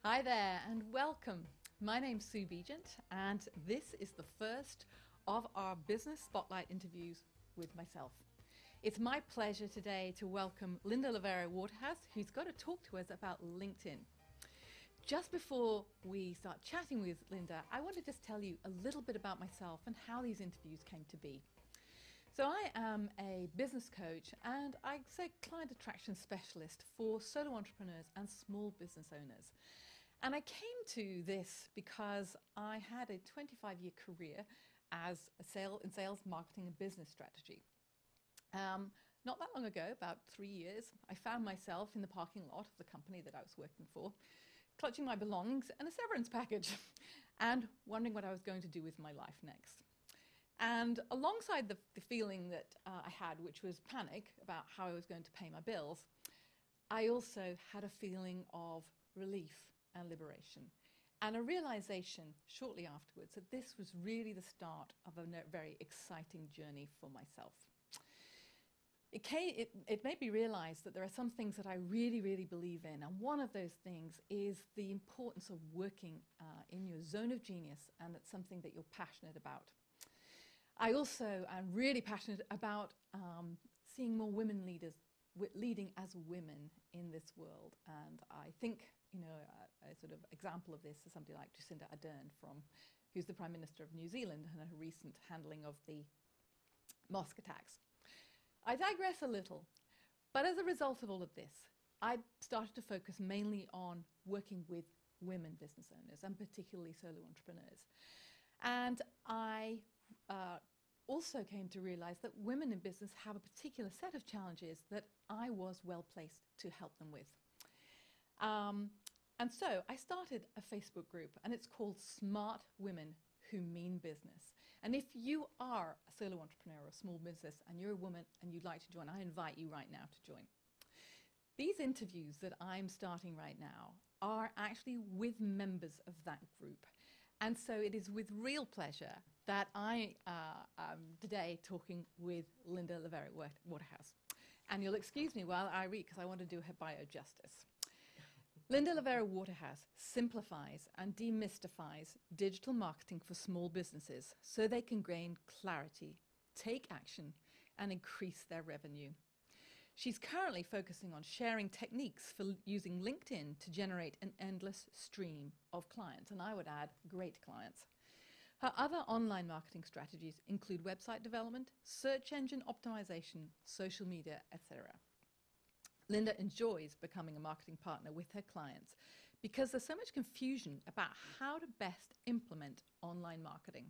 Hi there and welcome. My name's Sue Begent and this is the first of our business spotlight interviews with myself. It's my pleasure today to welcome Linda Waterhouse, who's going to talk to us about LinkedIn. Just before we start chatting with Linda, I want to just tell you a little bit about myself and how these interviews came to be. So I am a business coach and I say client attraction specialist for solo entrepreneurs and small business owners. And I came to this because I had a 25-year career as in sales, marketing and business strategy. Not that long ago, about 3 years, I found myself in the parking lot of the company that I was working for, clutching my belongings and a severance package and wondering what I was going to do with my life next. And alongside the feeling that I had, which was panic about how I was going to pay my bills, I also had a feeling of relief and liberation, and a realization shortly afterwards that this was really the start of a very exciting journey for myself. It made me realize that there are some things that I really, really believe in, and one of those things is the importance of working in your zone of genius, and it's something that you're passionate about. I also am really passionate about seeing more women leaders leading as women in this world, and I think a sort of example of this is somebody like Jacinda Ardern, who's the Prime Minister of New Zealand, and her recent handling of the mosque attacks. I digress a little, but as a result of all of this, I started to focus mainly on working with women business owners, and particularly solo entrepreneurs. And I also came to realize that women in business have a particular set of challenges that I was well placed to help them with. And so I started a Facebook group, and it's called Smart Women Who Mean Business. And if you are a solo entrepreneur or a small business and you're a woman and you'd like to join, I invite you right now to join. These interviews that I'm starting right now are actually with members of that group. And so it is with real pleasure that I am today talking with Linda Waterhouse. And you'll excuse me while I read, because I want to do her bio justice. Linda Waterhouse simplifies and demystifies digital marketing for small businesses so they can gain clarity, take action, and increase their revenue. She's currently focusing on sharing techniques for using LinkedIn to generate an endless stream of clients, and I would add, great clients. Her other online marketing strategies include website development, search engine optimization, social media, etc. Linda enjoys becoming a marketing partner with her clients because there's so much confusion about how to best implement online marketing.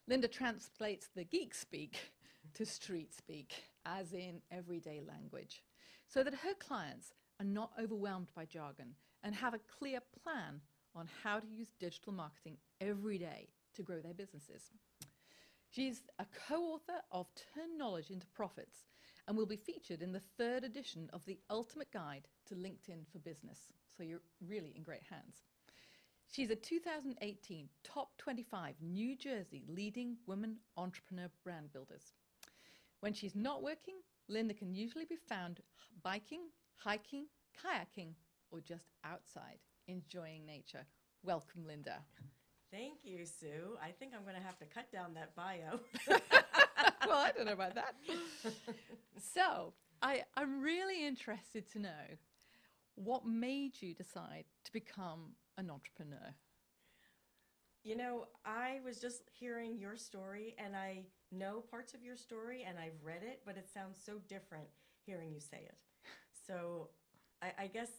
Linda translates the geek speak to street speak, as in everyday language, so that her clients are not overwhelmed by jargon and have a clear plan on how to use digital marketing every day to grow their businesses. She's a co-author of Turn Knowledge into Profits and will be featured in the 3rd edition of the Ultimate Guide to LinkedIn for Business. So you're really in great hands. She's a 2018 Top 25 New Jersey leading women entrepreneur brand builders. When she's not working, Linda can usually be found biking, hiking, kayaking, or just outside enjoying nature. Welcome, Linda. Thank you, Sue. I think I'm going to have to cut down that bio. Well, I don't know about that. So I'm really interested to know what made you decide to become an entrepreneur. You know, I was just hearing your story, and I know parts of your story, and I've read it, but it sounds so different hearing you say it. So I guess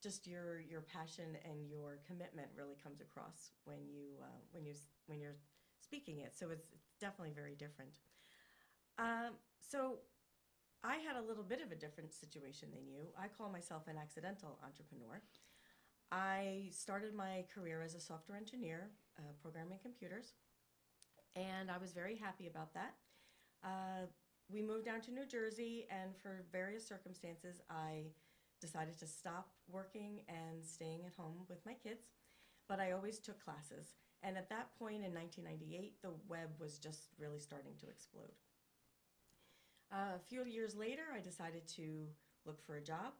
just your passion and your commitment really comes across when you're speaking it. So it's definitely very different. So I had a little bit of a different situation than you. I call myself an accidental entrepreneur. I started my career as a software engineer, programming computers, and I was very happy about that. We moved down to New Jersey, and for various circumstances, I decided to stop working and staying at home with my kids, but I always took classes. And at that point in 1998, the web was just really starting to explode. A few years later, I decided to look for a job,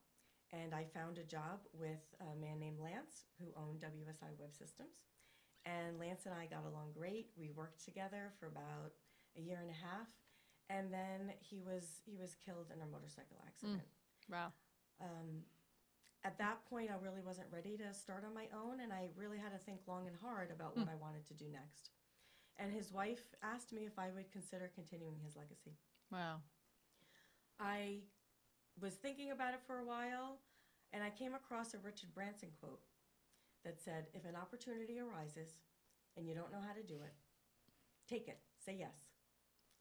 and I found a job with a man named Lance who owned WSI Web Systems. And Lance and I got along great. We worked together for about a year and a half, and then he was killed in a motorcycle accident. Wow. At that point, I really wasn't ready to start on my own, and I really had to think long and hard about what I wanted to do next. And his wife asked me if I would consider continuing his legacy. Wow. I was thinking about it for a while, and I came across a Richard Branson quote that said, if an opportunity arises and you don't know how to do it, take it, say yes,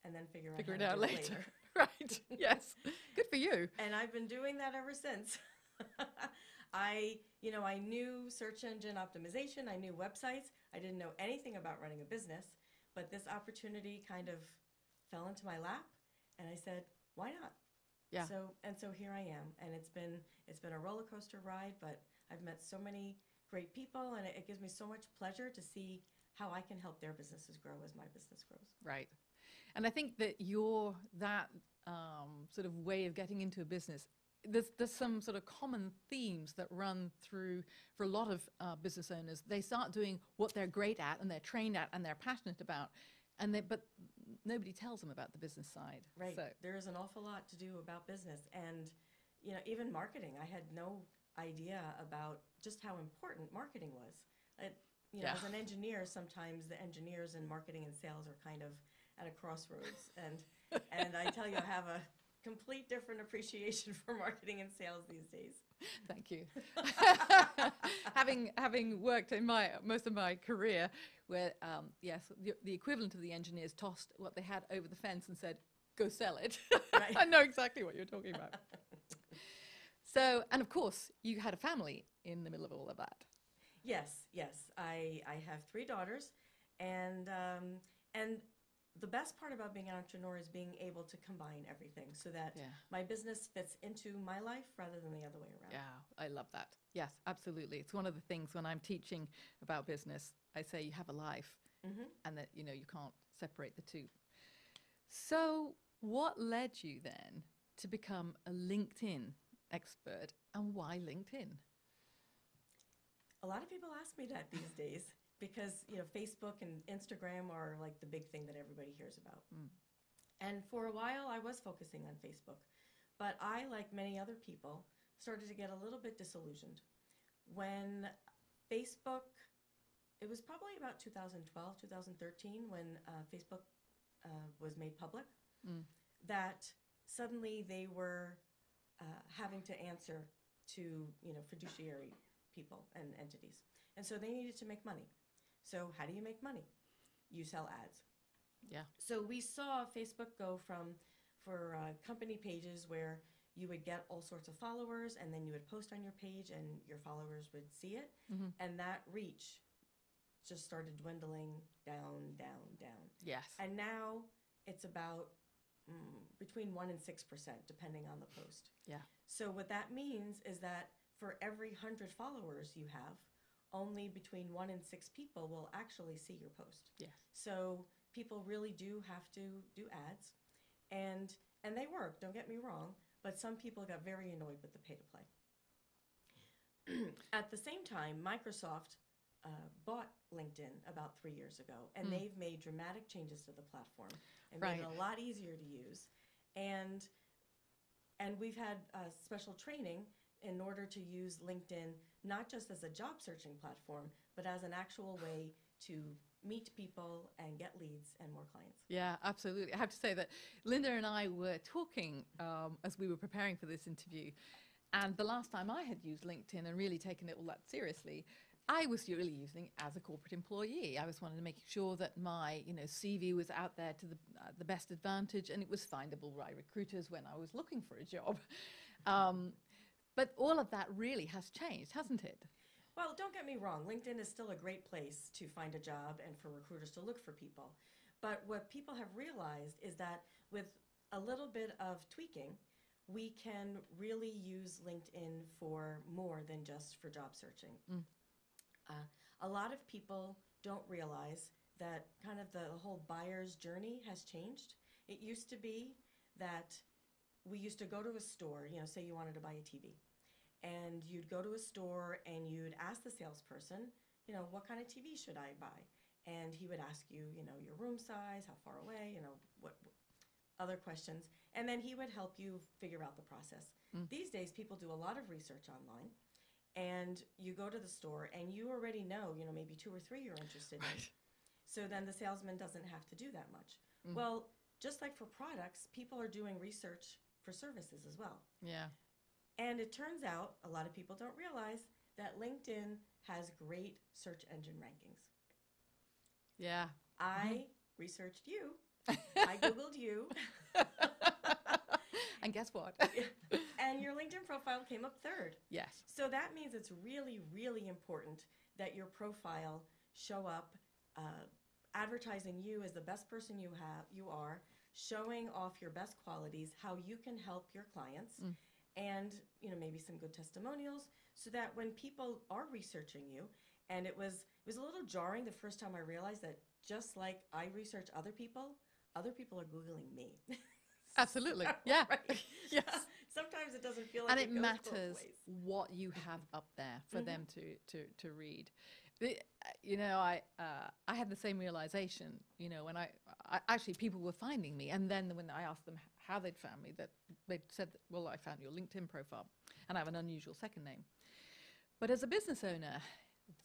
and then figure out how to out do it later. Right. Yes. Good for you. And I've been doing that ever since. I knew search engine optimization. I knew websites. I didn't know anything about running a business, but this opportunity kind of fell into my lap, and I said, why not? Yeah. So here I am, and it's been a roller coaster ride, but I've met so many great people, and it gives me so much pleasure to see how I can help their businesses grow as my business grows. Right. And I think that that sort of way of getting into a business, there's some sort of common themes that run through for a lot of business owners. They start doing what they're great at and they're trained at and they're passionate about, but nobody tells them about the business side. Right. So. There is an awful lot to do about business, and even marketing. I had no idea about just how important marketing was. As an engineer, sometimes the engineers in marketing and sales are kind of at a crossroads, and I tell you, I have a complete different appreciation for marketing and sales these days. Thank you. having worked in most of my career, where the equivalent of the engineers tossed what they had over the fence and said, "Go sell it." Right. I know exactly what you're talking about. So, and of course, you had a family in the middle of all of that. Yes. I have 3 daughters, and the best part about being an entrepreneur is being able to combine everything so that my business fits into my life rather than the other way around. Yeah, I love that. Yes, absolutely. It's one of the things when I'm teaching about business, I say you have a life, and that you can't separate the two. So, what led you then to become a LinkedIn expert, and why LinkedIn? A lot of people ask me that these days because, Facebook and Instagram are like the big thing that everybody hears about. And for a while, I was focusing on Facebook. But I, like many other people, started to get a little bit disillusioned. When Facebook, it was probably about 2012, 2013, when Facebook was made public, that suddenly they were having to answer to, fiduciary people and entities. And so they needed to make money. So how do you make money? You sell ads. Yeah. So we saw Facebook go for company pages where you would get all sorts of followers, and then you would post on your page and your followers would see it. And that reach just started dwindling down. Yes. And now it's about between 1% and 6%, depending on the post. Yeah. So what that means is that for every 100 followers you have, only between 1 and 6 people will actually see your post. Yes. So people really do have to do ads, and they work, don't get me wrong, but some people got very annoyed with the pay-to-play. At the same time, Microsoft bought LinkedIn about 3 years ago, and they've made dramatic changes to the platform and made it a lot easier to use. And we've had special training in order to use LinkedIn not just as a job searching platform, but as an actual way to meet people and get leads and more clients. Yeah, absolutely. I have to say that Linda and I were talking as we were preparing for this interview, and the last time I had used LinkedIn and really taken it all that seriously, I was really using it as a corporate employee. I was wanting to make sure that my CV was out there to the best advantage, and it was findable by recruiters when I was looking for a job. But all of that really has changed, hasn't it? Well, don't get me wrong. LinkedIn is still a great place to find a job and for recruiters to look for people. But what people have realized is that with a little bit of tweaking, we can really use LinkedIn for more than just for job searching. A lot of people don't realize that kind of the whole buyer's journey has changed. It used to be that we used to go to a store, say you wanted to buy a TV, and you'd go to a store and you'd ask the salesperson, what kind of TV should I buy? And he would ask you, your room size, how far away, what other questions. And then he would help you figure out the process. These days, people do a lot of research online. And you go to the store and you already know, maybe 2 or 3 you're interested in. So then the salesman doesn't have to do that much. Well, just like for products, people are doing research for services as well. Yeah. And it turns out, a lot of people don't realize that LinkedIn has great search engine rankings. Yeah. I researched you. I Googled you. And guess what? And your LinkedIn profile came up third. Yes. So that means it's really, really important that your profile show up advertising you as the best person you are, showing off your best qualities, how you can help your clients, and maybe some good testimonials, so that when people are researching you, and it was a little jarring the first time I realized that just like I research other people are Googling me. Absolutely. Yeah. Right? Yes. Sometimes it doesn't feel like And it it goes matters both ways. what you have up there for them to read. I had the same realization, when I actually people were finding me, and then when I asked them how they'd found me, that they'd said, well, I found your LinkedIn profile, and I have an unusual second name. But as a business owner,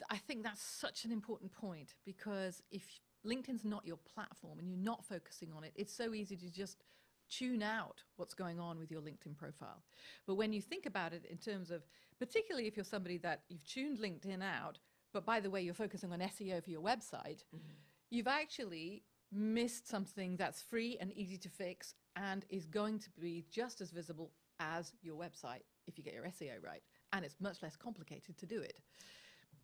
I think that's such an important point, because if LinkedIn's not your platform and you're not focusing on it, it's so easy to just tune out what's going on with your LinkedIn profile. But when you think about it in terms of, particularly if you're somebody that you've tuned LinkedIn out, but by the way, you're focusing on SEO for your website, you've actually missed something that's free and easy to fix and is going to be just as visible as your website if you get your SEO right. And it's much less complicated to do it.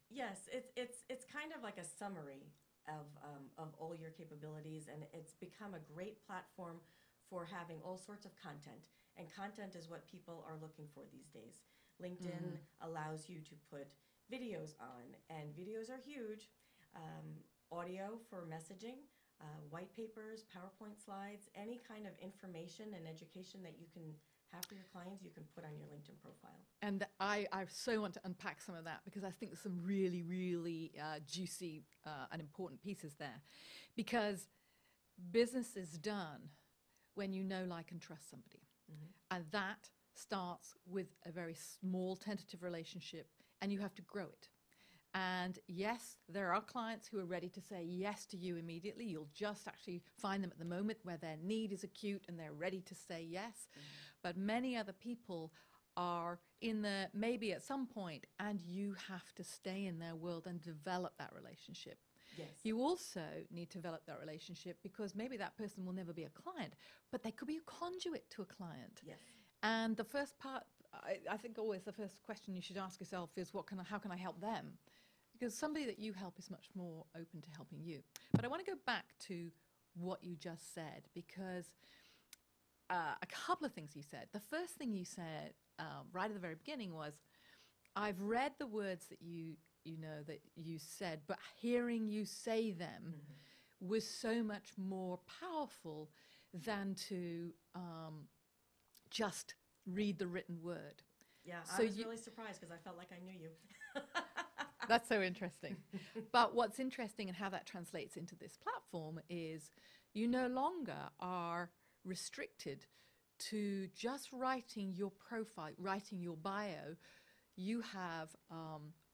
Yes, it's kind of like a summary of all your capabilities, and it's become a great platform for having all sorts of content. And content is what people are looking for these days. LinkedIn allows you to put videos on, and videos are huge. Audio for messaging, white papers, PowerPoint slides, any kind of information and education that you can have for your clients, you can put on your LinkedIn profile. And I so want to unpack some of that, because I think there's some really, really juicy and important pieces there. Because business is done when you know, like, and trust somebody. And that starts with a very small tentative relationship, and you have to grow it. And yes, there are clients who are ready to say yes to you immediately. You'll just actually find them at the moment where their need is acute and they're ready to say yes. But many other people are in there maybe at some point, and you have to stay in their world and develop that relationship. Yes. You also need to develop that relationship, because maybe that person will never be a client, but they could be a conduit to a client. Yes. And the first part, I think always the first question you should ask yourself is, how can I help them? Because somebody that you help is much more open to helping you. But I want to go back to what you just said, because a couple of things you said. The first thing you said right at the very beginning was, I've read the words that that you said, but hearing you say them was so much more powerful than to just read the written word. Yeah, So I was really surprised, because I felt like I knew you. That's so interesting. But what's interesting and how that translates into this platform is you no longer are restricted to just writing your profile, writing your bio. You have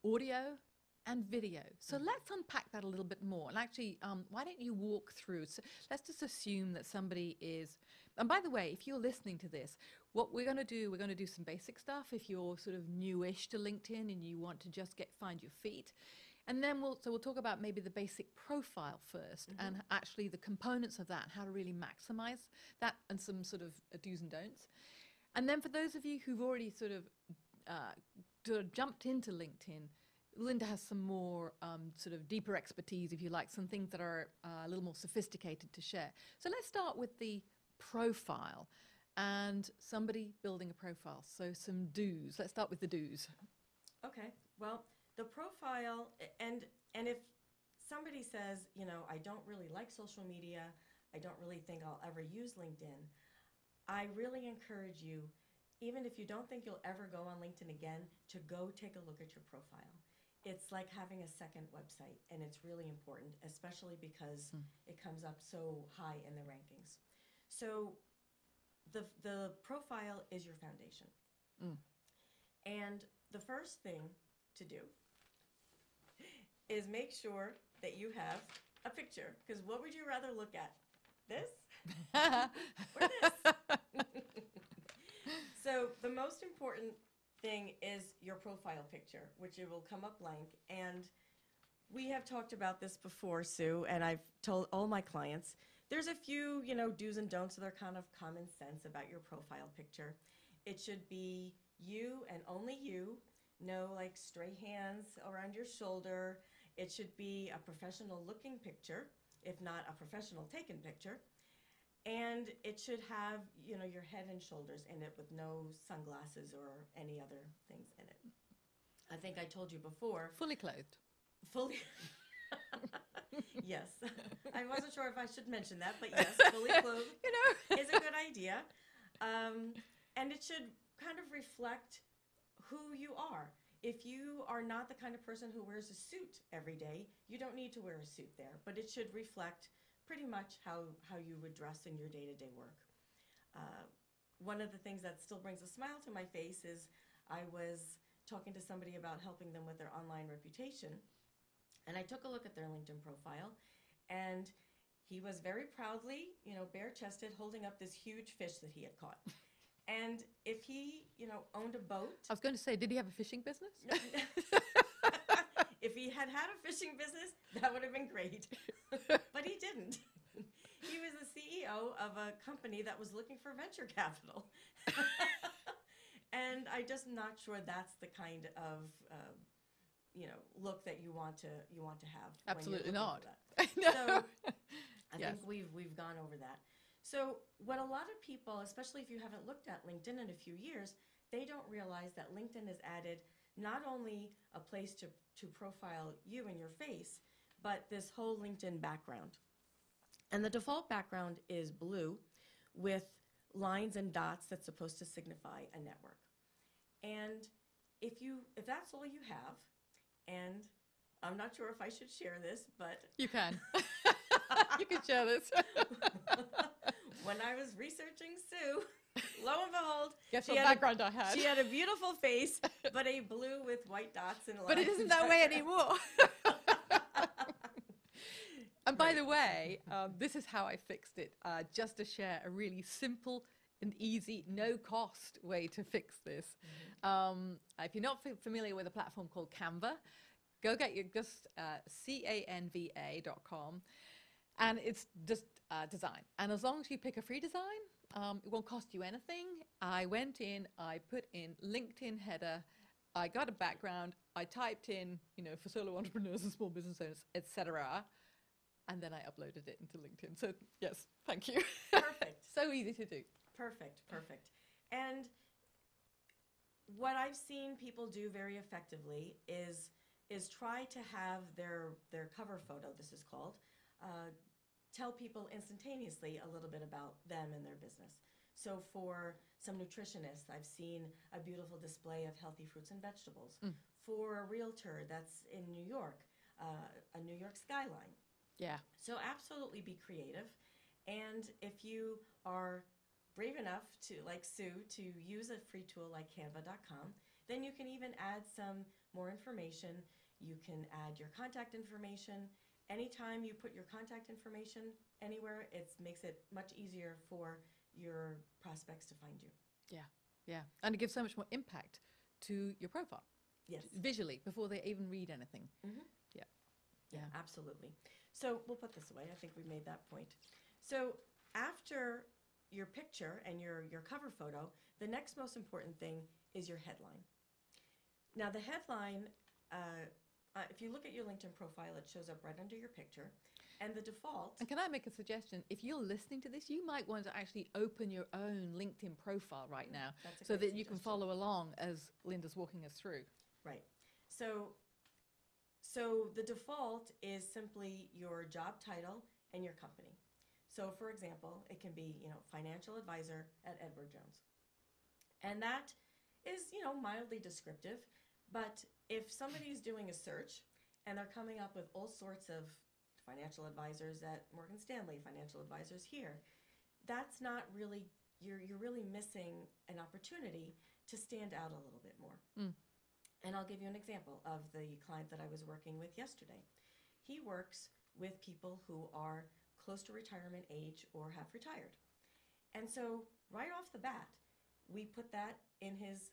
audio and video. So let's unpack that a little bit more. And actually, why don't you walk through? So let's just assume that somebody is, and by the way, if you're listening to this, what we're going to do some basic stuff if you're sort of newish to LinkedIn and you want to just find your feet. And then we'll talk about maybe the basic profile first, and actually the components of that, how to really maximize that, and some sort of do's and don'ts. And then for those of you who've already sort of jumped into LinkedIn, Linda has some more sort of deeper expertise, if you like, some things that are a little more sophisticated to share. So let's start with the profile and somebody building a profile. So some do's. Let's start with the do's. Okay. Well, the profile, and if somebody says, I don't really like social media, I don't really think I'll ever use LinkedIn, I really encourage you even if you don't think you'll ever go on LinkedIn again, to go take a look at your profile. It's like having a second website, and it's really important, especially because it comes up so high in the rankings. So the profile is your foundation. And the first thing to do is make sure that you have a picture. Because what would you rather look at? This or this? So the most important thing is your profile picture, which it will come up blank. And we have talked about this before, Sue, and I've told all my clients, there's a few, do's and don'ts that are kind of common sense about your profile picture. It should be you and only you. No, like, stray hands around your shoulder. It should be a professional looking picture, if not a professional taken picture. And it should have, your head and shoulders in it with no sunglasses or any other things in it. I think I told you before. Fully clothed. Fully. Yes. I wasn't sure if I should mention that, but yes, fully clothed is a good idea. And it should kind of reflect who you are. If you are not the kind of person who wears a suit every day, you don't need to wear a suit there, but it should reflect pretty much how you would dress in your day-to-day work. One of the things that still brings a smile to my face is I was talking to somebody about helping them with their online reputation, and I took a look at their LinkedIn profile, and he was very proudly, bare-chested, holding up this huge fish that he had caught. And if he, owned a boat... I was going to say, did he have a fishing business? If he had a fishing business, that would have been great. But he didn't. He was the CEO of a company that was looking for venture capital. And I'm just not sure that's the kind of look that you want to have. Absolutely not. No. So I think we've gone over that. So what a lot of people, especially if you haven't looked at LinkedIn in a few years, they don't realize that LinkedIn has added not only a place to profile you and your face, but this whole LinkedIn background. And the default background is blue with lines and dots that's supposed to signify a network. And if that's all you have, and I'm not sure if I should share this, but... You can. You can share this. When I was researching Sue, lo and behold, guess what background I had? She had a beautiful face, but a blue with white dots and lines. But it isn't that way anymore. And by the way, this is how I fixed it, just to share a really simple and easy, no-cost way to fix this. If you're not familiar with a platform called Canva, go get your canva.com, and it's just design. And as long as you pick a free design, it won't cost you anything. I went in, I put in LinkedIn header, I got a background, I typed in, for solo entrepreneurs and small business owners, etc., and then I uploaded it into LinkedIn. So yes, thank you. Perfect. So easy to do. Perfect. And what I've seen people do very effectively is try to have their cover photo, this is called, tell people instantaneously a little bit about them and their business. So for some nutritionists, I've seen a beautiful display of healthy fruits and vegetables. For a realtor that's in New York, a New York skyline. Yeah. So absolutely be creative. And if you are brave enough to, like Sue, to use a free tool like canva.com, then you can even add some more information. You can add your contact information. Anytime you put your contact information anywhere, it makes it much easier for your prospects to find you. Yeah. And it gives so much more impact to your profile. Yes. Visually, before they even read anything. Yeah, absolutely. So we'll put this away. I think we made that point. So after your picture and your cover photo, the next most important thing is your headline. Now the headline, if you look at your LinkedIn profile, it shows up right under your picture. And the default... And can I make a suggestion? If you're listening to this, you might want to actually open your own LinkedIn profile right now so that you can follow along as Linda's walking us through. Right. So the default is simply your job title and your company. So for example, it can be, financial advisor at Edward Jones. And that is, mildly descriptive. But if somebody's doing a search and they're coming up with all sorts of financial advisors at Morgan Stanley, financial advisors here, that's not really, you're really missing an opportunity to stand out a little bit more. And I'll give you an example of the client that I was working with yesterday. He works with people who are close to retirement age or have retired. And so right off the bat, we put that in his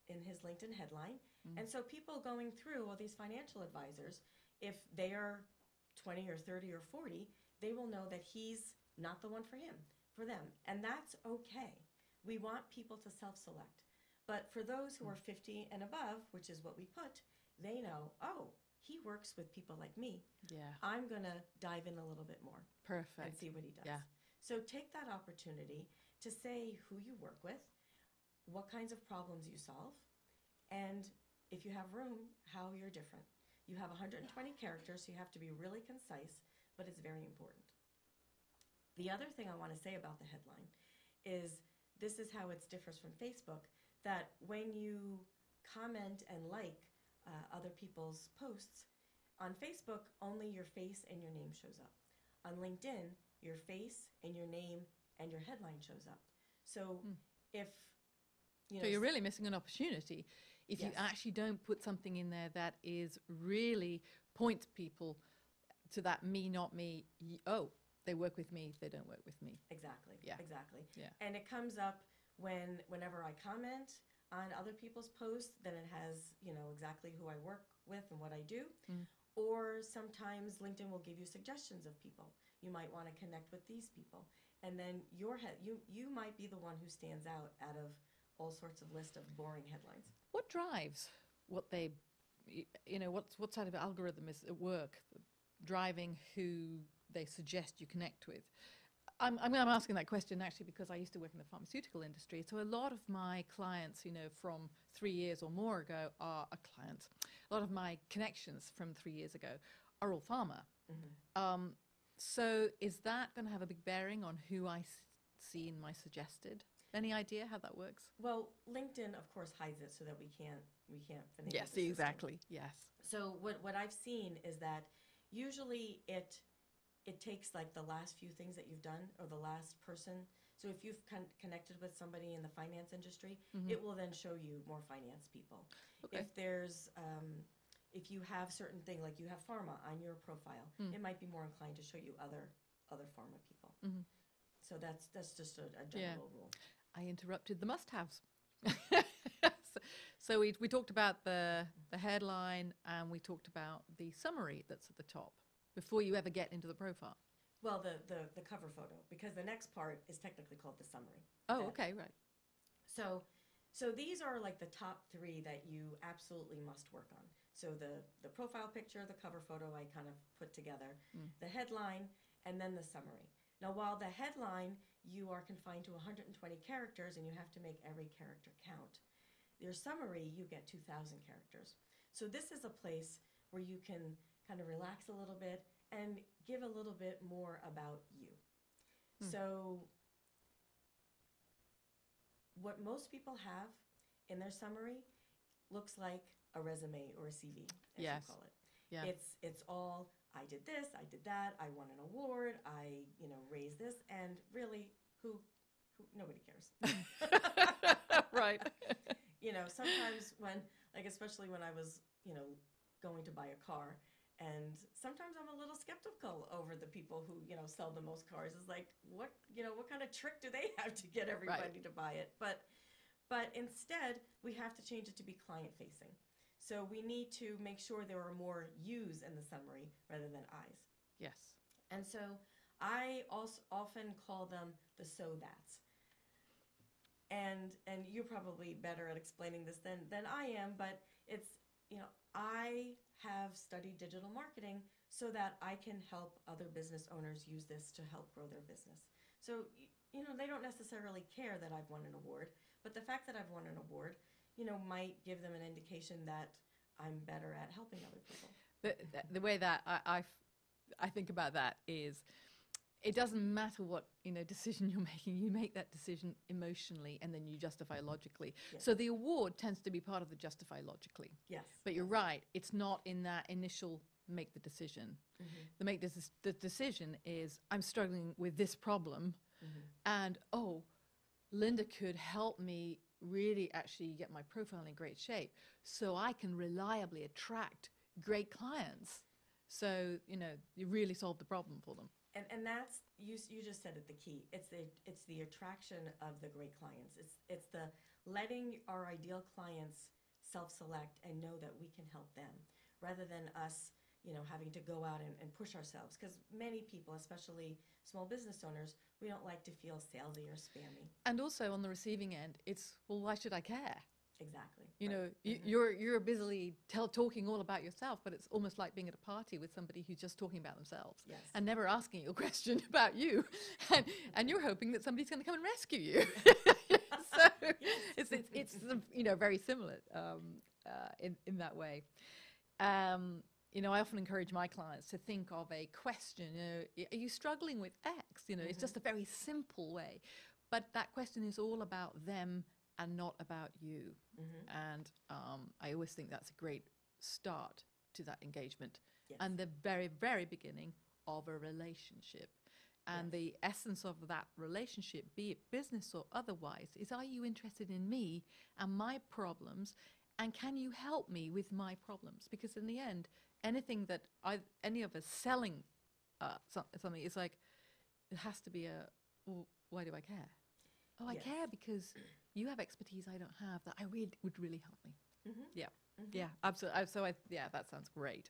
LinkedIn headline. And so people going through all these financial advisors, if they are 20 or 30 or 40, they will know that he's not the one for them. And that's okay. We want people to self-select. But for those who are 50 and above, which is what we put, they know, oh, he works with people like me. Yeah. I'm going to dive in a little bit more. Perfect. And see what he does. Yeah. So take that opportunity to say who you work with, what kinds of problems you solve, and if you have room, how you're different. You have 120 characters, so you have to be really concise, but it's very important. The other thing I want to say about the headline is this is how it differs from Facebook, that when you comment and like other people's posts, on Facebook, only your face and your name shows up. On LinkedIn, your face and your name and your headline shows up. So if, So you're really missing an opportunity if you actually don't put something in there that is really points people to that me, not me. Oh, they work with me, they don't work with me. Exactly. Yeah. Exactly. Yeah. And it comes up whenever I comment on other people's posts, then it has, exactly who I work with and what I do. Or sometimes LinkedIn will give you suggestions of people. You might want to connect with these people. And then you might be the one who stands out of all sorts of list of boring headlines. What drives what they, what sort of algorithm is at work, driving who they suggest you connect with? I'm asking that question actually because I used to work in the pharmaceutical industry. So a lot of my clients, from 3 years or more ago are a client. A lot of my connections from 3 years ago are all pharma. So is that going to have a big bearing on who I see in my suggested? Any idea how that works? Well, LinkedIn, of course, hides it so that we can't finagle Yes, the system. exactly. Yes. So what I've seen is that usually it takes like the last few things that you've done or the last person. So if you've connected with somebody in the finance industry, it will then show you more finance people. Okay. If there's if you have certain thing like you have pharma on your profile, it might be more inclined to show you other pharma people. So that's just a general rule. I interrupted the must-haves. So we talked about the headline and we talked about the summary that's at the top before you ever get into the profile. Well, the cover photo, because the next part is technically called the summary. Oh, okay, right. So these are like the top 3 that you absolutely must work on. So the profile picture, the cover photo I kind of put together, the headline, and then the summary. Now, while the headline, you are confined to 120 characters and you have to make every character count. Your summary, you get 2,000 characters. So this is a place where you can kind of relax a little bit and give a little bit more about you. So what most people have in their summary looks like a resume or a CV, as you call it. Yeah. It's all, I did this, I did that, I won an award, I raised this, and really, who nobody cares. Right. Sometimes especially when I was, going to buy a car, and sometimes I'm a little skeptical over the people who, sell the most cars. It's like, what kind of trick do they have to get everybody to buy it? But instead, we have to change it to be client-facing. So we need to make sure there are more yous in the summary rather than I's. Yes. And so I also often call them the so-that's. And you're probably better at explaining this than I am, but it's, I have studied digital marketing so that I can help other business owners use this to help grow their business. So, they don't necessarily care that I've won an award, but the fact that I've won an award, might give them an indication that I'm better at helping other people. The way that I think about that is it doesn't matter what, decision you're making. You make that decision emotionally and then you justify logically. Yes. So the award tends to be part of the justify logically. Yes. But you're right. It's not in that initial make the decision. The decision is, I'm struggling with this problem, and Linda could help me really actually get my profile in great shape so I can reliably attract great clients. So, you really solve the problem for them. And that's, you just said it, the key. It's the attraction of the great clients. It's the letting our ideal clients self-select and know that we can help them, rather than us, having to go out and push ourselves. Because many people, especially small business owners, we don't like to feel salesy or spammy. And also on the receiving end, it's, well, why should I care? Exactly. You're busily talking all about yourself, but it's almost like being at a party with somebody who's just talking about themselves. Yes. And never asking you a question about you, and you're hoping that somebody's going to come and rescue you. So it's very similar in that way. I often encourage my clients to think of a question. Are you struggling with X? It's just a very simple way, but that question is all about them and not about you. And I always think that's a great start to that engagement. Yes. And the very, very beginning of a relationship. And the essence of that relationship, be it business or otherwise, is, are you interested in me and my problems? And can you help me with my problems? Because in the end, anything that any of us selling something, is like, it has to be well, why do I care? Oh, I care because you have expertise I don't have that would really help me. Yeah, absolutely. That sounds great.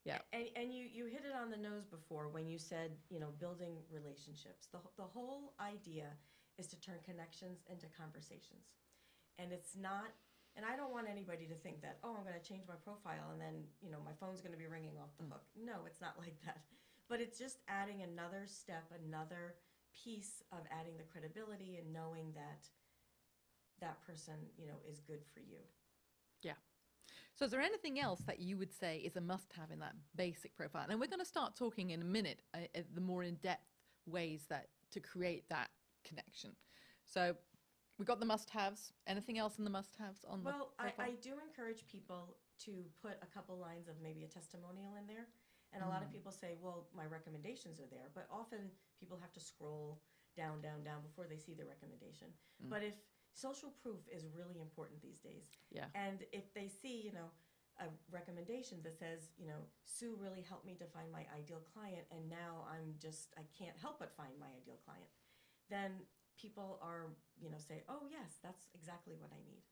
Yeah. And you hit it on the nose before when you said, building relationships. The whole idea is to turn connections into conversations. And it's not, and I don't want anybody to think that, I'm going to change my profile and then, my phone's going to be ringing off the hook. No, it's not like that. But it's just adding another step, another piece of adding the credibility and knowing that that person, is good for you. Yeah. So is there anything else that you would say is a must-have in that basic profile? And we're going to start talking in a minute the more in-depth ways to create that connection. So we've got the must-haves. Anything else in the must-haves on the profile? I do encourage people to put a couple lines of maybe a testimonial in there. And a lot of people say, well, my recommendations are there. But often people have to scroll down before they see the recommendation. But if social proof is really important these days. Yeah. And if they see, a recommendation that says, Sue really helped me to find my ideal client, and now I can't help but find my ideal client, then people are, say, oh, yes, that's exactly what I need.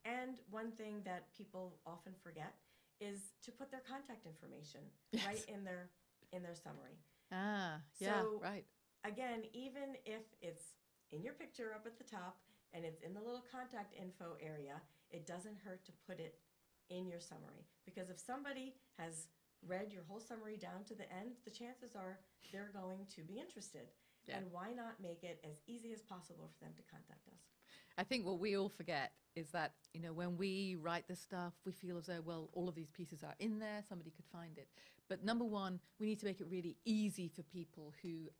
And one thing that people often forget is to put their contact information right in their summary. Right. Again, even if it's in your picture up at the top and it's in the little contact info area, it doesn't hurt to put it in your summary. Because if somebody has read your whole summary down to the end, the chances are they're going to be interested. Yeah. And why not make it as easy as possible for them to contact us? I think what we all forget is that, when we write this stuff, we feel as though, well, all of these pieces are in there, somebody could find it. But number one, we need to make it really easy for people who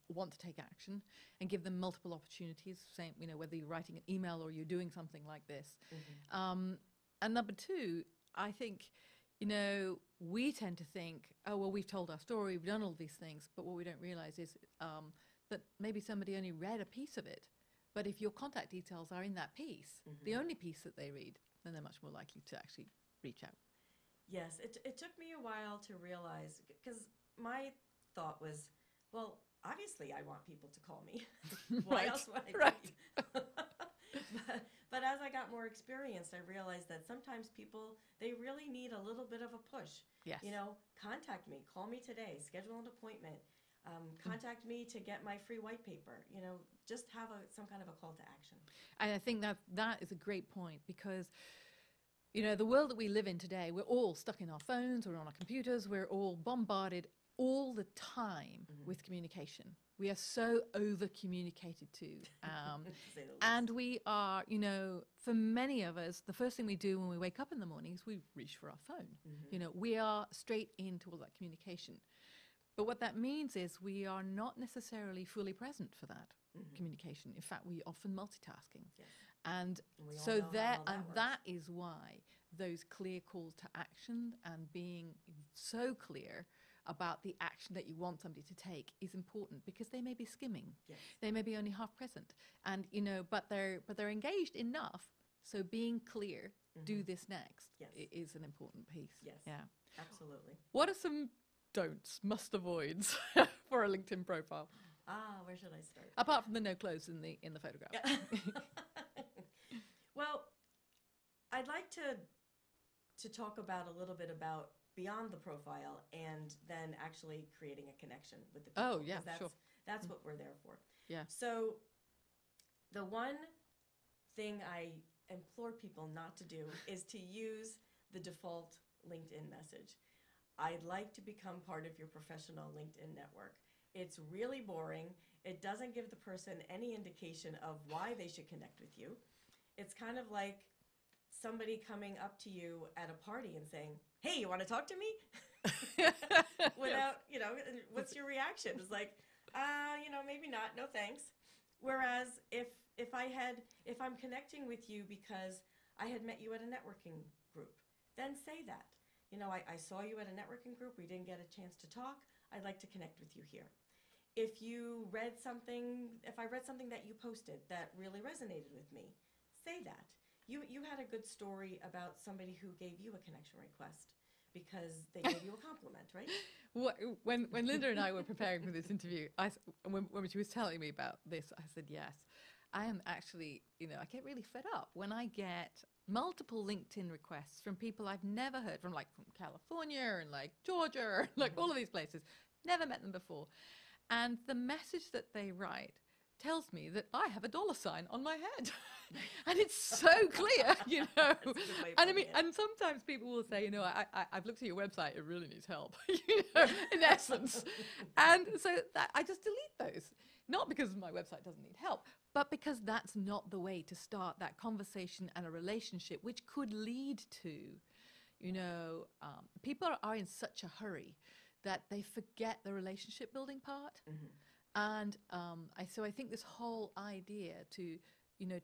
want to take action and give them multiple opportunities, same, whether you're writing an email or you're doing something like this. And number two, I think, we tend to think, oh, well, we've told our story, we've done all these things, but what we don't realize is that maybe somebody only read a piece of it. But if your contact details are in that piece, the only piece that they read, then they're much more likely to actually reach out. Yes, it took me a while to realize, because my thought was, well, obviously I want people to call me. Why else would I be? But as I got more experienced, I realized that sometimes people, they really need a little bit of a push. Yes. Contact me, call me today, schedule an appointment. Contact me to get my free white paper. Just have some kind of a call to action. And I think that is a great point because, the world that we live in today, we're all stuck in our phones, we're on our computers, we're all bombarded all the time with communication. We are so over-communicated to. And we are, for many of us, the first thing we do when we wake up in the morning is we reach for our phone. We are straight into all that communication. But what that means is we are not necessarily fully present for that Mm-hmm. communication. In fact, we often multitasking. Yes. And We all so know how there, well that and works. that is why those clear calls to action and being so clear about the action that you want somebody to take is important, because they may be skimming. Yes. They may be only half present, and but they're engaged enough. So being clear, do this next, Yes. is an important piece. Yes. Yeah. Absolutely. What are some don'ts, must avoids for a LinkedIn profile, Where should I start? apart from the no clothes in the photograph? Yeah. Well, I'd like to talk about a little bit about beyond the profile, and then actually creating a connection with the people. Oh, yeah, 'cause sure. That's what we're there for. Yeah. So the one thing I implore people not to do is to use the default LinkedIn message. I'd like to become part of your professional LinkedIn network. It's really boring. It doesn't give the person any indication of why they should connect with you. It's kind of like somebody coming up to you at a party and saying, "Hey, you want to talk to me?" Without, what's your reaction? It's like, maybe not. No, thanks. Whereas if I'm connecting with you because I had met you at a networking group, then say that. I saw you at a networking group. We didn't get a chance to talk. I'd like to connect with you here. If I read something that you posted that really resonated with me, say that. You had a good story about somebody who gave you a connection request because they gave you a compliment, right? When Linda and I were preparing for this interview, when she was telling me about this, I said, yes, I am actually, I get really fed up when I get multiple LinkedIn requests from people I've never heard from, like from California and like Georgia, like all of these places, never met them before. And the message that they write tells me that I have a $sign on my head. And it's so clear, That's a good way of And I putting mean, it. and sometimes people will say, I've looked at your website, it really needs help, in essence. And so I just delete those, not because my website doesn't need help, but because that's not the way to start that conversation and a relationship, which could lead to, people are in such a hurry that they forget the relationship building part. Mm-hmm. And so I think this whole idea to,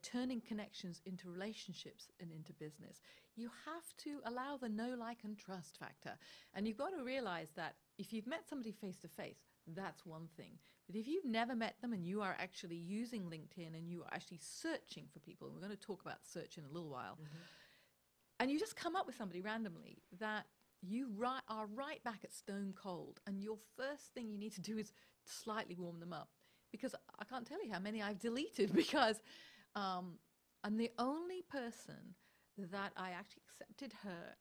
turning connections into relationships and into business, you have to allow the know, like, and trust factor. And you've got to realize that if you've met somebody face to face, that's one thing. But if you've never met them and you are actually using LinkedIn and you are actually searching for people, and we're going to talk about search in a little while, and you just come up with somebody randomly that you are right back at stone cold, and your first thing you need to do is slightly warm them up, because I can't tell you how many I've deleted because I'm the only person that I actually accepted her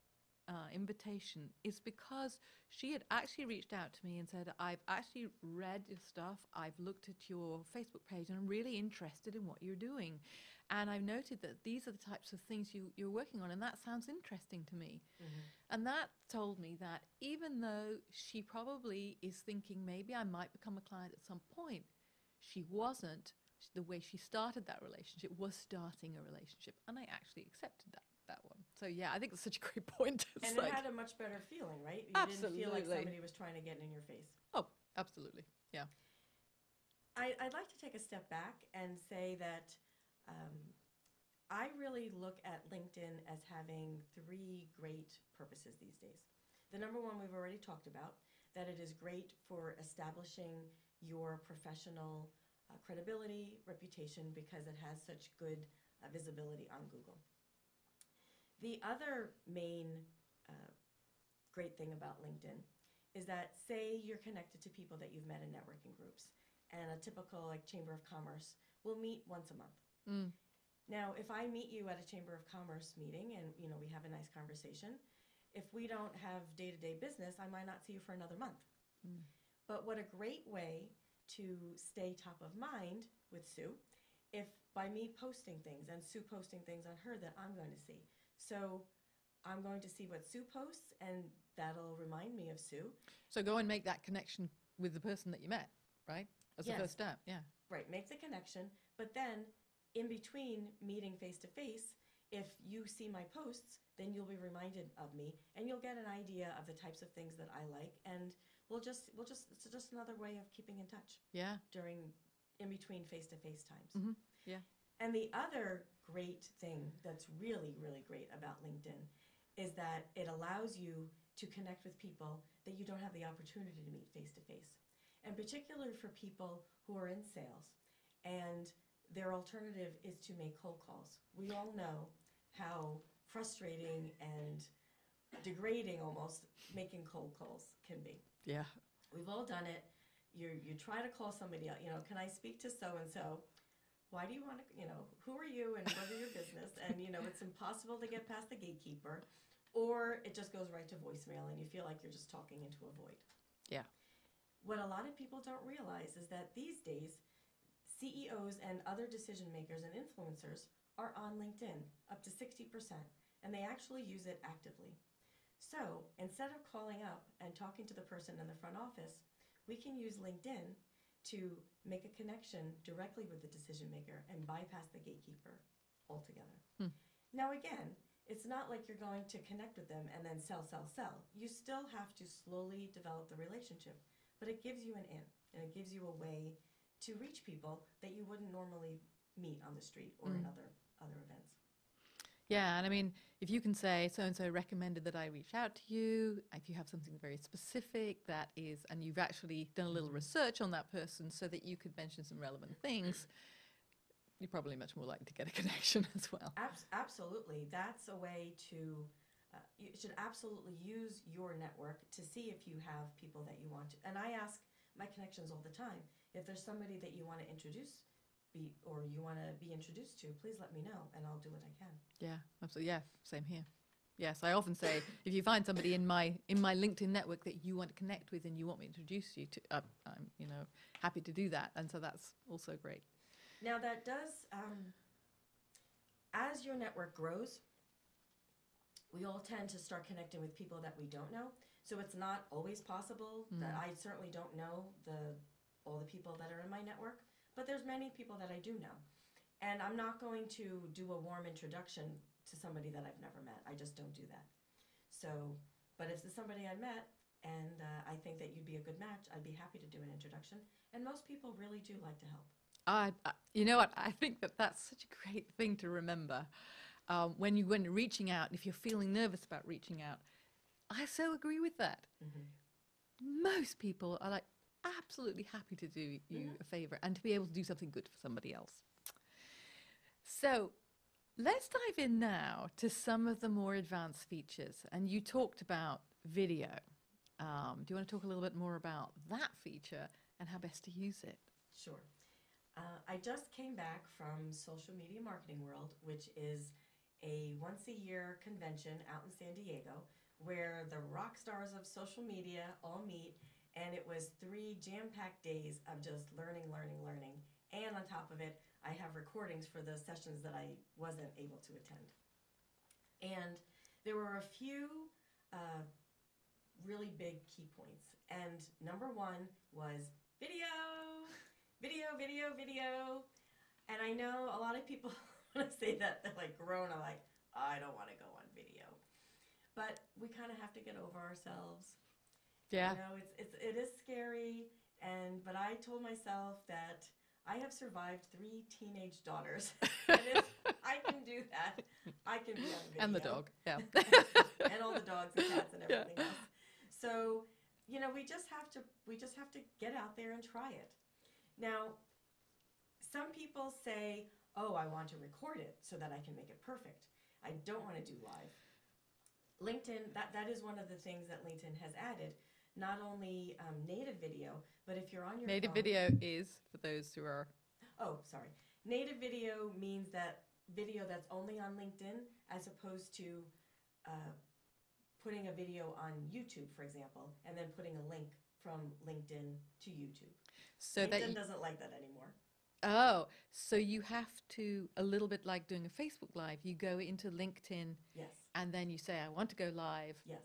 invitation is because she had actually reached out to me and said, I've actually read your stuff, I've looked at your Facebook page, and I'm really interested in what you're doing. And I've noted that these are the types of things you're working on, and that sounds interesting to me. Mm-hmm. And that told me that even though she probably is thinking maybe I might become a client at some point, she wasn't. The way she started that relationship was starting a relationship, and I actually accepted that one. So yeah, I think that's such a great point. And it had a much better feeling, right? You Absolutely. didn't feel like somebody was trying to get in your face. Oh, absolutely. Yeah. I'd like to take a step back and say that I really look at LinkedIn as having three great purposes these days. The number one we've already talked about, that it is great for establishing your professional credibility, reputation, because it has such good visibility on Google. The other main great thing about LinkedIn is that, say you're connected to people that you've met in networking groups, and a typical like Chamber of Commerce will meet once a month. Mm. Now, if I meet you at a Chamber of Commerce meeting and we have a nice conversation, if we don't have day-to-day business, I might not see you for another month. Mm. But what a great way to stay top of mind with Sue, if by me posting things and Sue posting things on her that I'm going to see. So I'm going to see what Sue posts, and that'll remind me of Sue. So go and make that connection with the person that you met, right? As the first step, yeah. Right, make the connection. But then, in between meeting face-to-face, if you see my posts, then you'll be reminded of me, and you'll get an idea of the types of things that I like, and it's just another way of keeping in touch Yeah. in between face-to-face times. Mm-hmm. Yeah. And the other great thing that's really, really great about LinkedIn is that it allows you to connect with people that you don't have the opportunity to meet face-to-face. And particularly for people who are in sales and their alternative is to make cold calls. We all know how frustrating and degrading almost making cold calls can be. Yeah. We've all done it. You try to call somebody out, can I speak to so-and-so? Why do you want to, who are you and what are your business? And, it's impossible to get past the gatekeeper, or it just goes right to voicemail and you feel like you're just talking into a void. Yeah. What a lot of people don't realize is that these days, CEOs and other decision makers and influencers are on LinkedIn, up to 60%, and they actually use it actively. So instead of calling up and talking to the person in the front office, we can use LinkedIn to make a connection directly with the decision maker and bypass the gatekeeper altogether. Now again, it's not like you're going to connect with them and then sell. You still have to slowly develop the relationship, but it gives you an in, and it gives you a way to reach people that you wouldn't normally meet on the street or in other events. Yeah, and I mean, if you can say so-and-so recommended that I reach out to you, if you have something very specific that is, and you've actually done a little research on that person so that you could mention some relevant things, you're probably much more likely to get a connection as well. Absolutely. That's a way to, you should absolutely use your network to see if you have people that you want to. And I ask my connections all the time, if there's somebody that you want to introduce or you want to be introduced to, please let me know and I'll do what I can. Yeah, absolutely. Yeah, same here. Yes, I often say if you find somebody in my LinkedIn network that you want to connect with and you want me to introduce you to, I'm happy to do that, and so that's also great. Now that does, as your network grows, we all tend to start connecting with people that we don't know. So it's not always possible that I certainly don't know all the people that are in my network. But there's many people that I do know. And I'm not going to do a warm introduction to somebody that I've never met. I just don't do that. So, but if there's somebody I met and I think that you'd be a good match, I'd be happy to do an introduction. And most people really do like to help. You know what? I think that's such a great thing to remember. When you're reaching out, if you're feeling nervous about reaching out, I so agree with that. Most people are like, absolutely happy to do you a favor and to be able to do something good for somebody else. So let's dive in now to some of the more advanced features. And you talked about video. Do you want to talk a little bit more about that feature and how best to use it? Sure. I just came back from Social Media Marketing World, which is a once-a-year convention out in San Diego where the rock stars of social media all meet. And it was 3 jam-packed days of just learning. And on top of it, I have recordings for the sessions that I wasn't able to attend. And there were a few really big key points. And number 1 was video. And I know a lot of people, when I say that, they're like groan. I'm like, I don't want to go on video. But we kind of have to get over ourselves. Yeah. It is scary, but I told myself that I have survived 3 teenage daughters, and if I can do that, I can be on video. And the dog, yeah. And all the dogs and cats and everything else. So, we just have to get out there and try it. Now, some people say, oh, I want to record it so that I can make it perfect. I don't want to do live. LinkedIn, that is one of the things that LinkedIn has added. Not only native video, but if you're on your native phone, video is, for those who are... Oh, sorry. Native video means that video that's only on LinkedIn as opposed to putting a video on YouTube, for example, and then putting a link from LinkedIn to YouTube. So LinkedIn doesn't like that anymore. Oh, so you have to, a little bit like doing a Facebook Live, you go into LinkedIn. Yes. And then you say, I want to go live. Yes.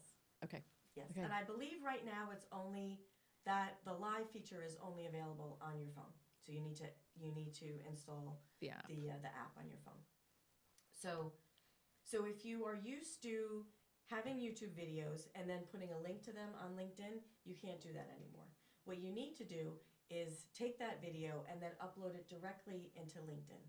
Okay. Yes, okay. And I believe right now it's only that the live feature is only available on your phone. So you need to install the app on your phone. So if you are used to having YouTube videos and then putting a link to them on LinkedIn, You can't do that anymore. What you need to do is take that video and then upload it directly into LinkedIn.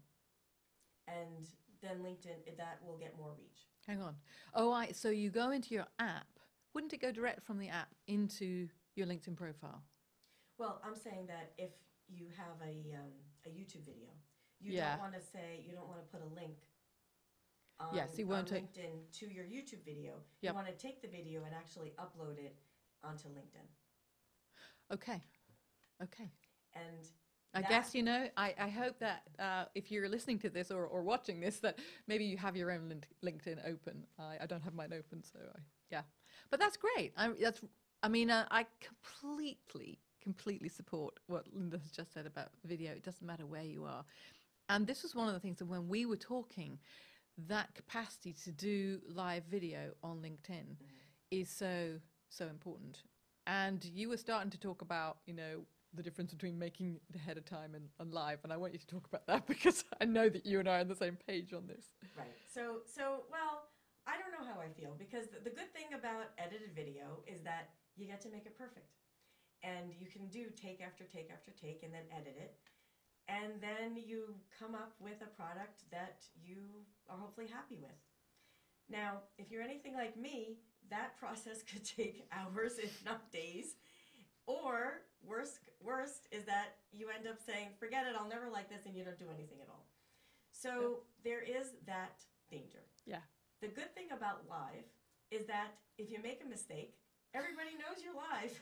And then LinkedIn, that will get more reach. Hang on. So you go into your app. Wouldn't it go direct from the app into your LinkedIn profile? Well, I'm saying that if you have a YouTube video, you Yeah. don't want to put a link on, Yes, you won't on LinkedIn to your YouTube video. Yep. You want to take the video and actually upload it onto LinkedIn. Okay. And I guess, I hope that if you're listening to this or watching this, that maybe you have your own LinkedIn open. I don't have mine open, so yeah. But that's great. I completely support what Linda has just said about video. It doesn't matter where you are. And this was one of the things that when we were talking, that capacity to do live video on LinkedIn is so important. And you were starting to talk about, the difference between making it ahead of time and live. And I want you to talk about that because I know that you and I are on the same page on this. Right. So well, I don't know how I feel because the good thing about edited video is that you get to make it perfect. And you can do take after take after take and then edit it. And then you come up with a product that you are hopefully happy with. Now, if you're anything like me, that process could take hours, if not days. Or worst is that you end up saying, forget it, I'll never like this, and you don't do anything at all. So there is that danger. Yeah. The good thing about live is that if you make a mistake, everybody knows you're live.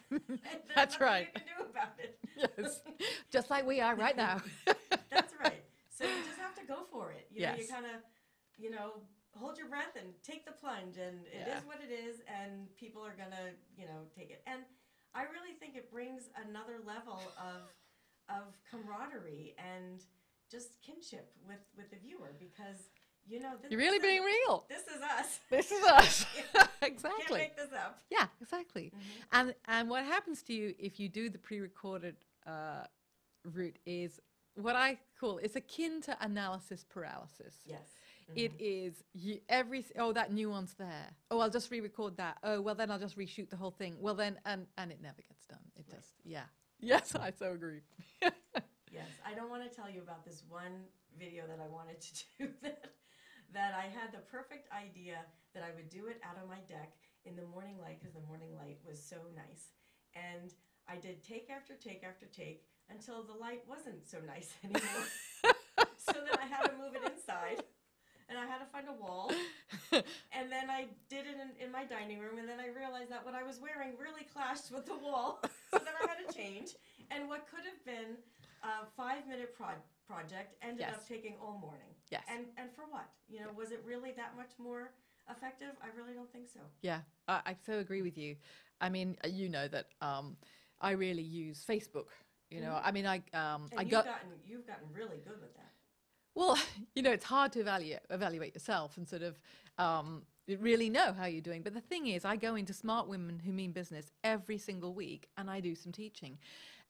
That's right. Nothing you can do about it. Yes. Just like we are right now. That's right. So you just have to go for it. You Yes. know, you kind of, hold your breath and take the plunge, and it is what it is, and people are going to, take it. And I really think it brings another level of camaraderie and just kinship with the viewer because, this, You're really being real. This is us. This is us. Yeah. Exactly. Can't make this up. Yeah, exactly. And what happens to you if you do the pre-recorded route is what I call, it's akin to analysis paralysis. Yes. It is that nuance there. Oh, I'll just re-record that. Oh, well, then I'll just reshoot the whole thing. Well, then, and it never gets done. It just, Yes, I so agree. Yes, I don't want to tell you about this one video that I wanted to do that I had the perfect idea that I would do it out on my deck in the morning light because the morning light was so nice. And I did take after take after take until the light wasn't so nice anymore. So then I had to move it inside. And I had to find a wall, and then I did it in my dining room, and then I realized that what I was wearing really clashed with the wall, so then I had to change. And what could have been a 5-minute project ended up taking all morning. Yes. And for what? Was it really that much more effective? I really don't think so. Yeah, I so agree with you. I mean, you know that I really use Facebook. I mean, you've gotten really good with that. Well, it's hard to evaluate yourself and sort of really know how you're doing. But the thing is, I go into Smart Women Who Mean Business every single week, and I do some teaching.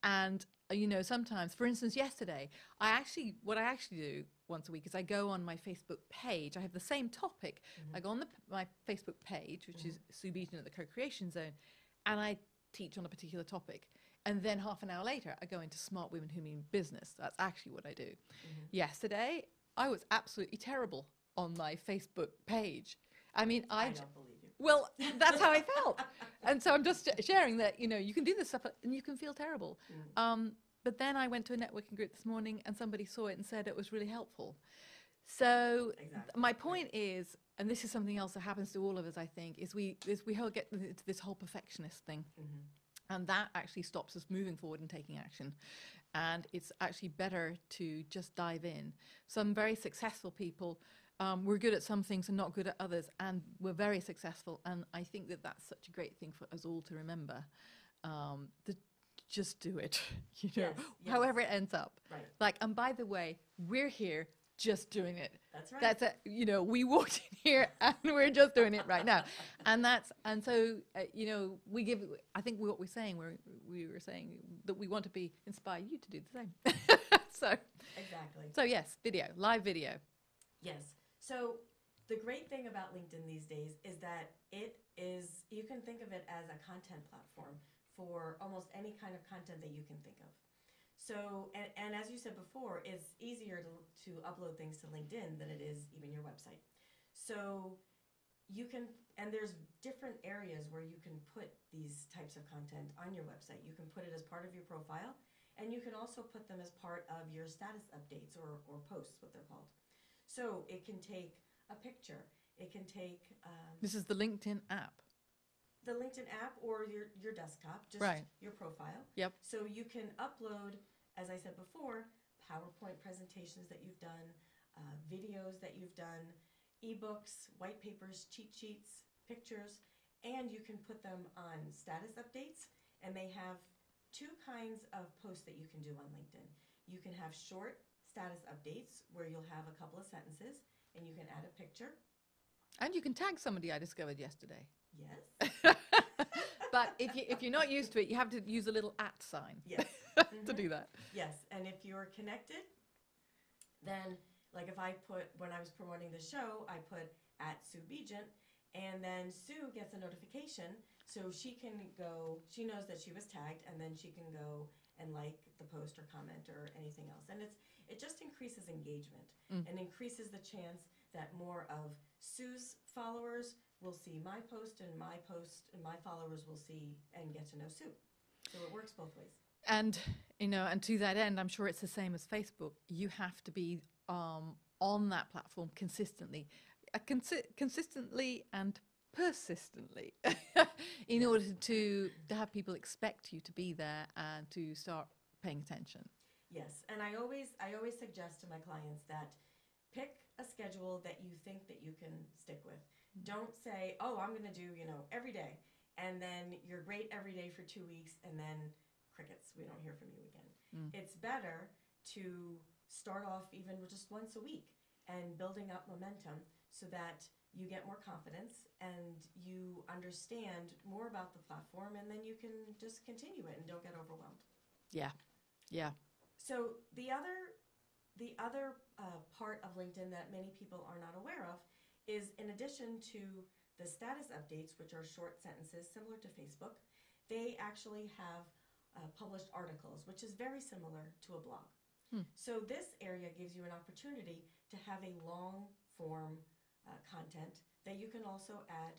And, sometimes, for instance, yesterday, what I actually do once a week is I go on my Facebook page. I have the same topic. I go on my Facebook page, which is Sue Begent at the Co-Creation Zone, and I teach on a particular topic. And then half an hour later, I go into Smart Women Who Mean Business. That's actually what I do. Yesterday, I was absolutely terrible on my Facebook page. I mean, I don't believe you. Well, that's how I felt. And so I'm just sharing that, you can do this stuff and you can feel terrible. But then I went to a networking group this morning and somebody saw it and said it was really helpful. So my point is, and this is something else that happens to all of us, I think, is we get into this whole perfectionist thing. And that actually stops us moving forward and taking action. And it's actually better to just dive in. Some very successful people were good at some things and not good at others, and were very successful. And I think that that's such a great thing for us all to remember. Just do it, Yes. however it ends up. Right. And by the way, we're here just doing it. That's right. That's it. We walked in here and we're just doing it right now. So we give, I think what we're saying, we were saying that we want to inspire you to do the same. Exactly. So yes, live video. Yes. So the great thing about LinkedIn these days is that you can think of it as a content platform for almost any kind of content that you can think of. So, and as you said before, it's easier to upload things to LinkedIn than it is even your website. So you can, and there's different areas where you can put these types of content on your website. You can put it as part of your profile, and you can also put them as part of your status updates or posts, what they're called. So it can take a picture. It can take... this is the LinkedIn app. The LinkedIn app or your desktop, just your profile. Yep. So you can upload, as I said before, PowerPoint presentations that you've done, videos that you've done, ebooks, white papers, cheat sheets, pictures, and you can put them on status updates. And they have two kinds of posts that you can do on LinkedIn. You can have short status updates where you'll have a couple of sentences and you can add a picture. And you can tag somebody I discovered yesterday. Yes. But if you're not used to it, you have to use a little @ sign. Yes. To do that. Yes, and if you're connected, then like if I put, when I was promoting the show, I put @SueBegent, and then Sue gets a notification, so she can go, she knows that she was tagged, and then she can go and like the post or comment or anything else. And it just increases engagement and increases the chance that more of Sue's followers will see my post and my followers will see and get to know Sue. So it works both ways. And, and to that end, I'm sure it's the same as Facebook. You have to be on that platform consistently, consistently and persistently in order to have people expect you to be there and to start paying attention. Yes, and I always suggest to my clients that pick a schedule that you think that you can stick with. Don't say, oh, I'm going to do, every day, and then you're great every day for 2 weeks, and then crickets, we don't hear from you again. It's better to start off even just once a week and building up momentum so that you get more confidence and you understand more about the platform, and then you can just continue it and don't get overwhelmed. Yeah. So the other part of LinkedIn that many people are not aware of is, in addition to the status updates, which are short sentences similar to Facebook, they actually have published articles, which is very similar to a blog. So this area gives you an opportunity to have a long form content that you can also add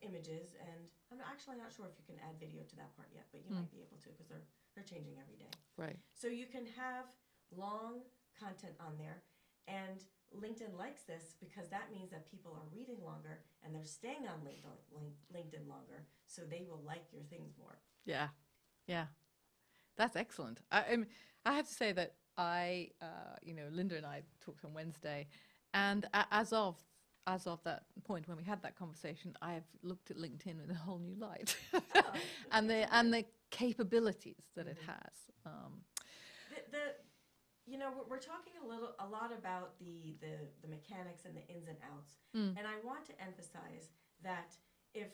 images, and I'm actually not sure if you can add video to that part yet, but you might be able to because they're changing every day. Right. So you can have long content on there, and LinkedIn likes this because that means that people are reading longer and they're staying on LinkedIn longer, so they will like your things more. Yeah. That's excellent. I have to say that Linda and I talked on Wednesday, and as of that point when we had that conversation, I have looked at LinkedIn in a whole new light, and the capabilities that it has. We're talking a lot about the mechanics and the ins and outs, and I want to emphasize that if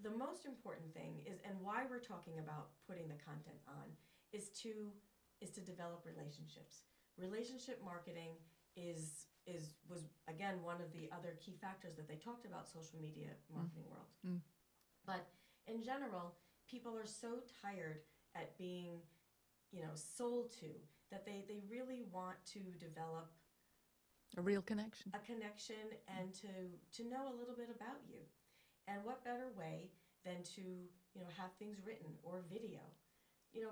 the most important thing is, and why we're talking about putting the content on, is to develop relationships. Relationship marketing was again one of the other key factors that they talked about social media marketing world. But in general, people are so tired at being sold to that they really want to develop a real connection. And to know a little bit about you. And what better way than to have things written or video.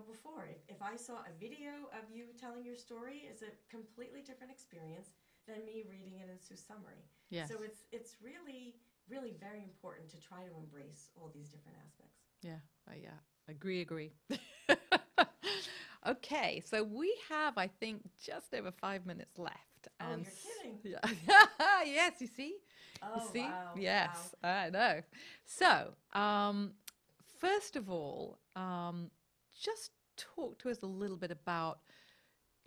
Before, if I saw a video of you telling your story, is a completely different experience than me reading it in Sue's summary. Yes. So it's really, really very important to try to embrace all these different aspects. Yeah. Agree. Okay, so we have, I think, just over 5 minutes left. And you're kidding. Yeah. Yes, you see? Oh, you see? wow. Yes, wow. I know. So, first of all, just talk to us a little bit about,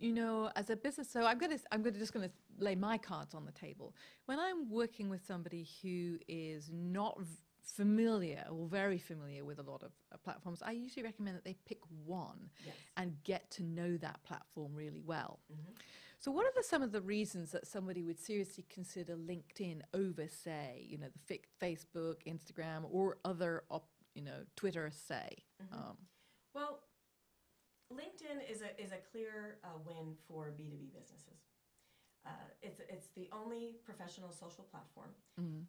as a business. So I'm just going to lay my cards on the table. When I'm working with somebody who is not familiar or very familiar with a lot of platforms, I usually recommend that they pick one and get to know that platform really well. So what are some of the reasons that somebody would seriously consider LinkedIn over, say, the Facebook, Instagram, or other Twitter say? Well, LinkedIn is a clear win for B2B businesses. It's the only professional social platform,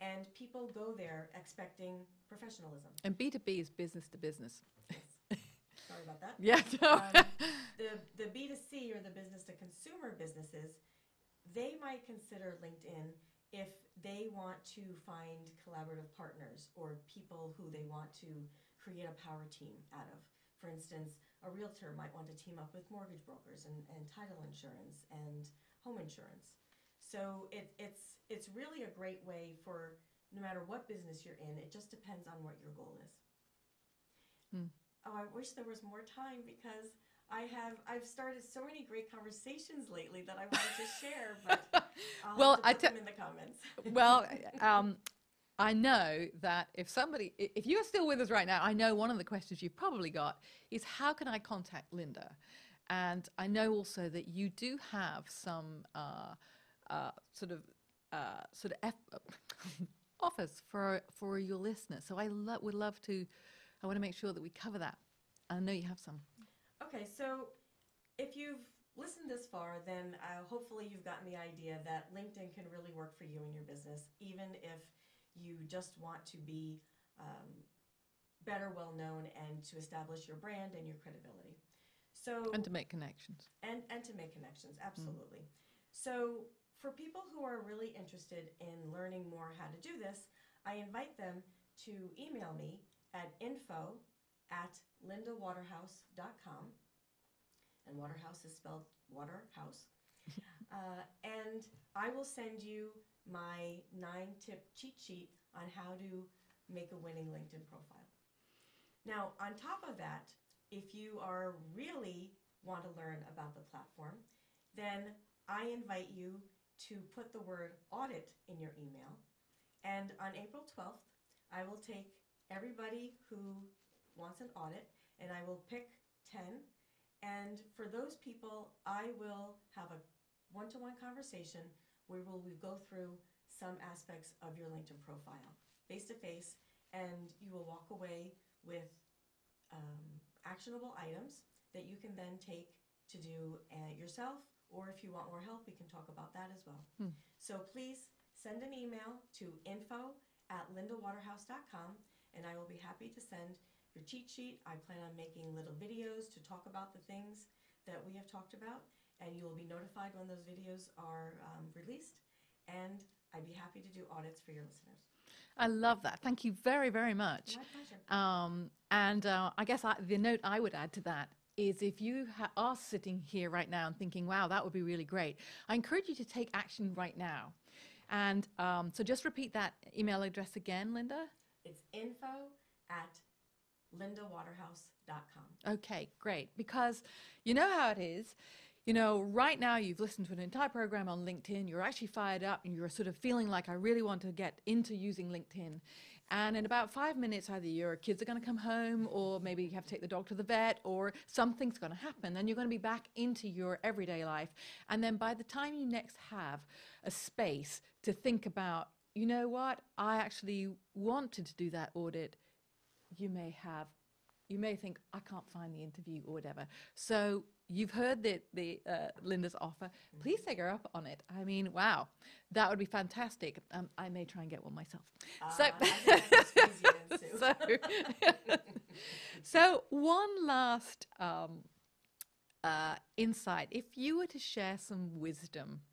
and people go there expecting professionalism. And B2B is business to business. Yes. Sorry about that. Yeah. The B2C, or the business to consumer businesses, they might consider LinkedIn if they want to find collaborative partners or people who they want to create a power team out of. For instance, a realtor might want to team up with mortgage brokers and title insurance and home insurance. So it's really a great way for no matter what business you're in. It just depends on what your goal is. Oh, I wish there was more time, because I've started so many great conversations lately that I wanted to share, but I'll have to put them in the comments. Well, I know that if you're still with us right now, I know one of the questions you've probably got is, how can I contact Linda? And I know also that you do have some sort of offers for your listeners. So I would love to. I want to make sure that we cover that. I know you have some. Okay, so if you've listened this far, then hopefully you've gotten the idea that LinkedIn can really work for you and your business, even if you just want to be better well known and to establish your brand and your credibility. And to make connections. And to make connections, absolutely. So for people who are really interested in learning more how to do this, I invite them to email me at info@lindawaterhouse.com. And Waterhouse is spelled Waterhouse. And I will send you my 9-tip cheat sheet on how to make a winning LinkedIn profile. Now, on top of that, if you are really want to learn about the platform, then I invite you to put the word audit in your email. And on April 12th, I will take everybody who wants an audit, and I will pick 10. And for those people, I will have a one-to-one conversation where we go through some aspects of your LinkedIn profile face-to-face, and you will walk away with actionable items that you can then take to do yourself, or if you want more help, we can talk about that as well. So please send an email to info@lindawaterhouse.com, and I will be happy to send your cheat sheet. I plan on making little videos to talk about the things that we have talked about, and you will be notified when those videos are released, and I'd be happy to do audits for your listeners. I love that. Thank you very, very much. My pleasure. I guess the note I would add to that is, if you are sitting here right now and thinking, wow, that would be really great, I encourage you to take action right now. And so just repeat that email address again, Linda. It's info@lindawaterhouse.com. Okay, great. Because you know how it is. Right now you've listened to an entire program on LinkedIn. You're actually fired up and you're sort of feeling like, I really want to get into using LinkedIn. And in about 5 minutes, either your kids are going to come home, or maybe you have to take the dog to the vet, or something's going to happen, and you're going to be back into your everyday life. And then by the time you next have a space to think about, you know what, I actually wanted to do that audit, you may think, I can't find the interview or whatever. So you've heard the Linda's offer. Please take her up on it. I mean, wow, that would be fantastic. I may try and get one myself. So one last insight. If you were to share some wisdom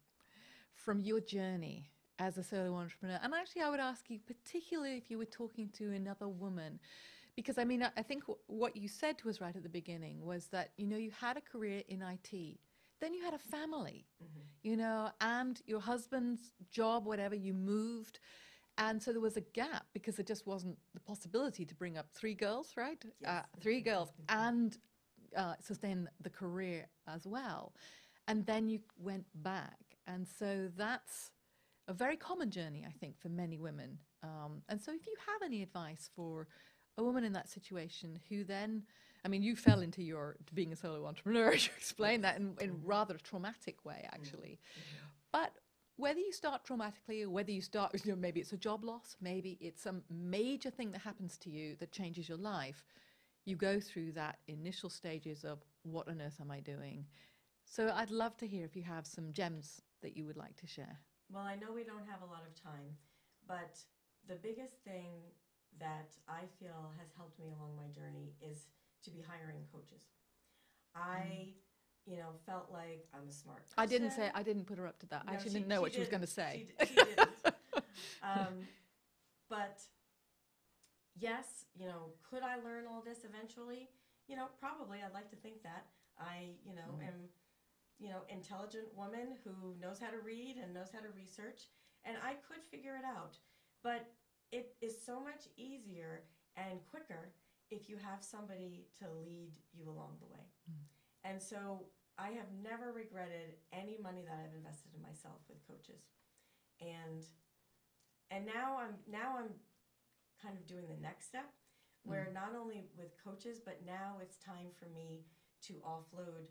from your journey as a solo entrepreneur, and actually I would ask you, particularly if you were talking to another woman, because I mean, I think what you said to us right at the beginning was that, you had a career in IT, then you had a family, and your husband's job, whatever, you moved. And so there was a gap because there just wasn't the possibility to bring up 3 girls, right? Yes. 3 girls and sustain the career as well. And then you went back. And so that's a very common journey, I think, for many women. And so if you have any advice for a woman in that situation who then, I mean, you fell into to being a solo entrepreneur, as you explained that in rather a traumatic way, actually. But whether you start traumatically or whether you start, maybe it's a job loss, maybe it's some major thing that happens to you that changes your life, you go through that initial stages of what on earth am I doing? So I'd love to hear if you have some gems that you would like to share. Well, I know we don't have a lot of time, but the biggest thing that I feel has helped me along my journey is to be hiring coaches. I felt like I'm a smart person. I didn't put her up to that. No, I actually didn't know what she was going to say. She didn't. But yes, could I learn all this eventually? Probably. I'd like to think that. I, am, intelligent woman who knows how to read and knows how to research, and I could figure it out. But it is so much easier and quicker if you have somebody to lead you along the way. And so I have never regretted any money that I've invested in myself with coaches. And now I'm kind of doing the next step where not only with coaches, but now it's time for me to offload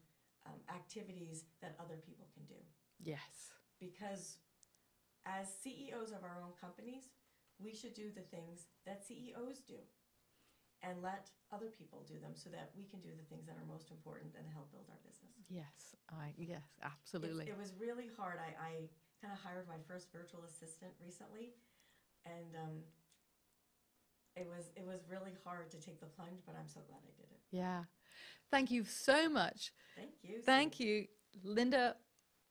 activities that other people can do. Yes. Because as CEOs of our own companies, we should do the things that CEOs do and let other people do them so that we can do the things that are most important and help build our business. Yes, absolutely. It was really hard. I kind of hired my first virtual assistant recently, and it was really hard to take the plunge, but I'm so glad I did it. Yeah. Thank you so much. Thank you. Thank you, Linda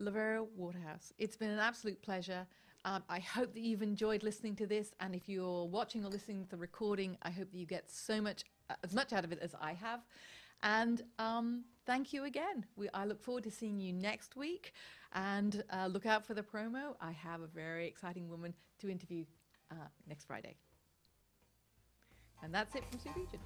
Lavera Waterhouse. It's been an absolute pleasure. I hope that you've enjoyed listening to this, and if you're watching or listening to the recording, I hope that you get as much out of it as I have. And thank you again. I look forward to seeing you next week, and look out for the promo. I have a very exciting woman to interview next Friday. And that's it from Sue Begent.